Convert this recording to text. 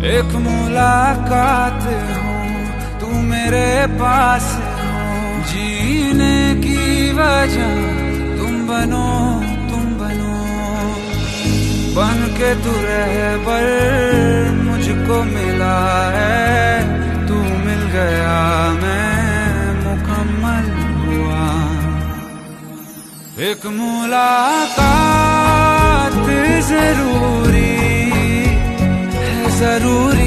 एक मुलाकात हो, तू मेरे पास हो, जीने की वजह तुम बनो, तुम बनो। बन के तू रहबर मुझको मिला है, तू मिल गया मैं मुकम्मल हुआ। एक मुलाकात जरूरी है, जरूरी